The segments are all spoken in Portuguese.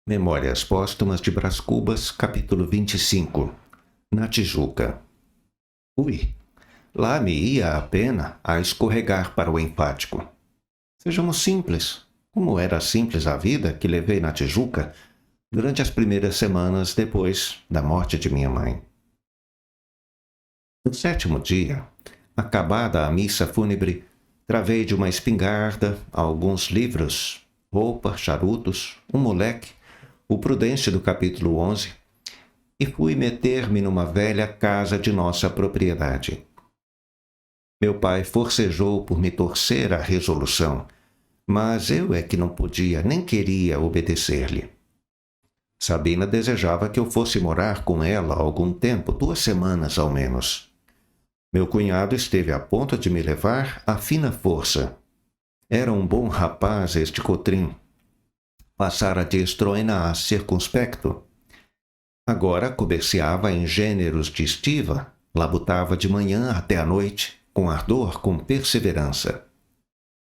Memórias Póstumas de Brás Cubas, capítulo 25. Na Tijuca. Ui, lá me ia a pena a escorregar para o enfático. Sejamos simples, como era simples a vida que levei na Tijuca durante as primeiras semanas depois da morte de minha mãe. No 7º dia, acabada a missa fúnebre, travei de uma espingarda, alguns livros, roupa, charutos, um moleque, o Prudente do capítulo 11, e fui meter-me numa velha casa de nossa propriedade. Meu pai forcejou por me torcer a resolução, mas eu é que não podia nem queria obedecer-lhe. Sabina desejava que eu fosse morar com ela algum tempo, 2 semanas ao menos. Meu cunhado esteve a ponto de me levar à fina força. Era um bom rapaz este Cotrim. Passara de estroina a circunspecto. Agora comerciava em gêneros de estiva, labutava de manhã até à noite, com ardor, com perseverança.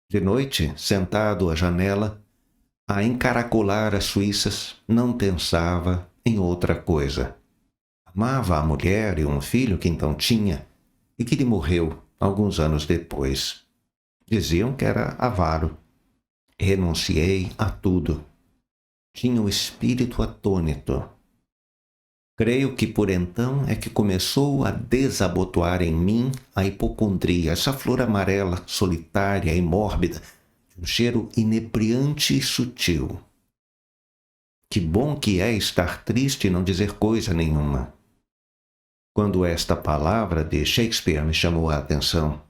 De noite, sentado à janela, a encaracolar as suíças, não pensava em outra coisa. Amava a mulher e um filho que então tinha, e que lhe morreu alguns anos depois. Diziam que era avaro. Renunciei a tudo. Tinha o espírito atônito. Creio que por então é que começou a desabotoar em mim a hipocondria, essa flor amarela, solitária e mórbida, de um cheiro inebriante e sutil. Que bom que é estar triste e não dizer coisa nenhuma. Quando esta palavra de Shakespeare me chamou a atenção,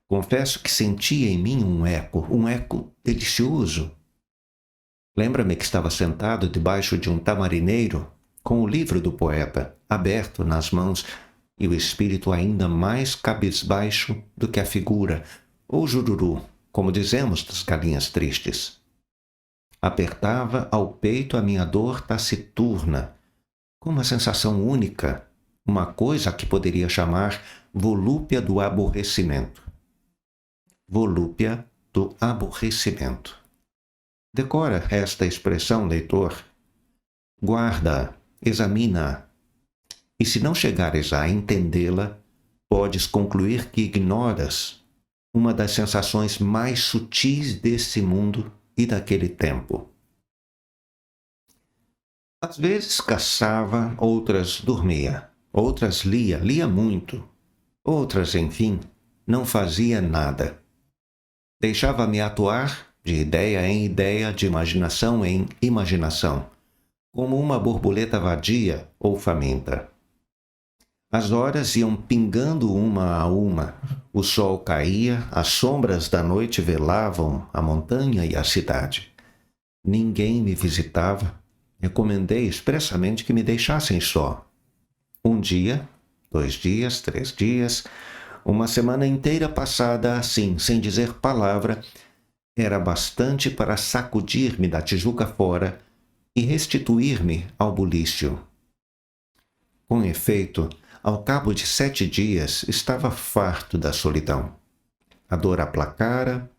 confesso que sentia em mim um eco delicioso. Lembra-me que estava sentado debaixo de um tamarineiro, com o livro do poeta aberto nas mãos e o espírito ainda mais cabisbaixo do que a figura, ou jururu, como dizemos das galinhas tristes. Apertava ao peito a minha dor taciturna, com uma sensação única, uma coisa que poderia chamar volúpia do aborrecimento. Volúpia do aborrecimento. Decora esta expressão, leitor. Guarda-a, examina-a. E se não chegares a entendê-la, podes concluir que ignoras uma das sensações mais sutis desse mundo e daquele tempo. Às vezes caçava, outras dormia, outras lia muito, outras, enfim, não fazia nada. Deixava-me atuar de ideia em ideia, de imaginação em imaginação, como uma borboleta vadia ou faminta. As horas iam pingando uma a uma, o sol caía, as sombras da noite velavam a montanha e a cidade. Ninguém me visitava, recomendei expressamente que me deixassem só. 1 dia, 2 dias, 3 dias, uma semana inteira passada assim, sem dizer palavra, era bastante para sacudir-me da Tijuca fora e restituir-me ao bulício. Com efeito, ao cabo de 7 dias, estava farto da solidão. A dor aplacara,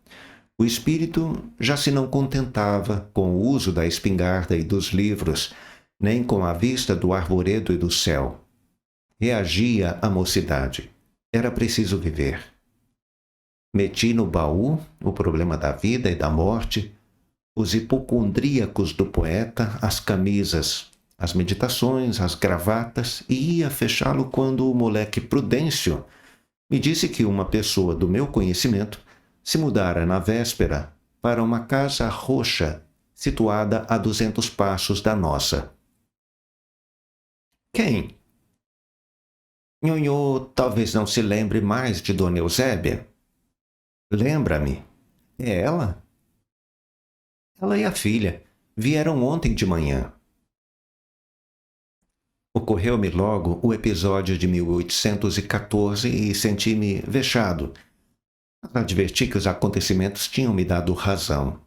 o espírito já se não contentava com o uso da espingarda e dos livros, nem com a vista do arvoredo e do céu. Reagia à mocidade. Era preciso viver. Meti no baú o problema da vida e da morte, os hipocondríacos do poeta, as camisas, as meditações, as gravatas, e ia fechá-lo quando o moleque Prudêncio me disse que uma pessoa do meu conhecimento se mudara na véspera para uma casa roxa situada a 200 passos da nossa. Quem? Nhonhô talvez não se lembre mais de Dona Eusébia. Lembra-me. É ela? Ela e a filha vieram ontem de manhã. Ocorreu-me logo o episódio de 1814 e senti-me vexado. Adverti que os acontecimentos tinham me dado razão.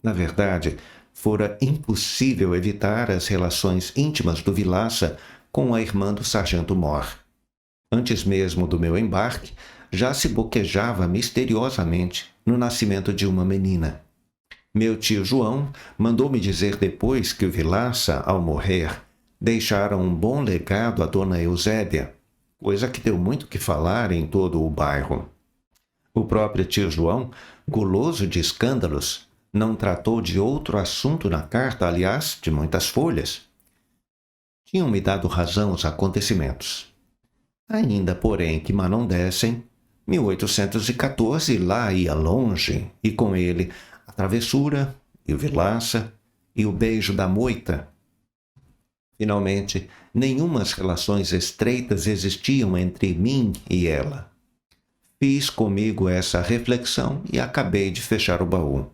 Na verdade, fora impossível evitar as relações íntimas do Vilaça com a irmã do sargento Mor. Antes mesmo do meu embarque, já se boquejava misteriosamente no nascimento de uma menina. Meu tio João mandou-me dizer depois que o Vilaça, ao morrer, deixara um bom legado à dona Eusébia, coisa que deu muito que falar em todo o bairro. O próprio tio João, guloso de escândalos, não tratou de outro assunto na carta, aliás, de muitas folhas. Tinham-me dado razão os acontecimentos. Ainda, porém, que Manon dessem, 1814 lá ia longe, e com ele a travessura, e o Vilaça, e o beijo da moita. Finalmente, nenhumas relações estreitas existiam entre mim e ela. Fiz comigo essa reflexão e acabei de fechar o baú.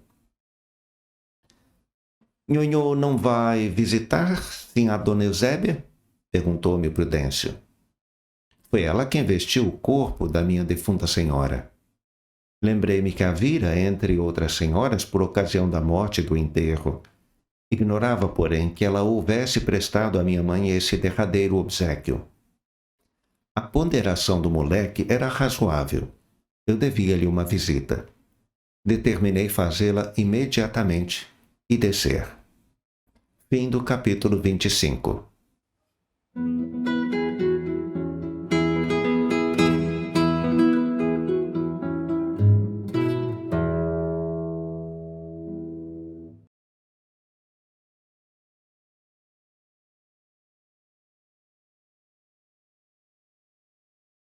Nhonhô não vai visitar, sim, a dona Eusébia? Perguntou-me Prudêncio. Foi ela quem vestiu o corpo da minha defunta senhora. Lembrei-me que a vira, entre outras senhoras, por ocasião da morte e do enterro. Ignorava, porém, que ela houvesse prestado à minha mãe esse derradeiro obséquio. A ponderação do moleque era razoável. Eu devia-lhe uma visita. Determinei fazê-la imediatamente e descer. Fim do capítulo 25.